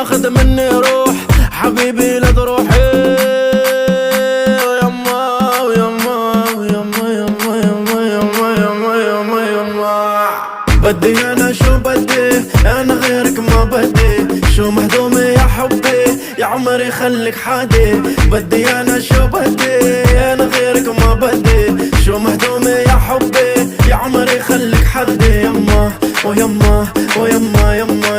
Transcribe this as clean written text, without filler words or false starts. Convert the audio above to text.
تاخد مني روح حبيبي لا تروحي. يما ويما ويما يما يما يما يما يما يما. بدي انا شو بدي انا غيرك ما بدي، شو مهضومي يا حبي يا عمري خليك حادي. بدي انا شو بدي انا غيرك ما بدي، شو مهضومي يا حبي يا عمري خليك حدي. يما ويما ويما يما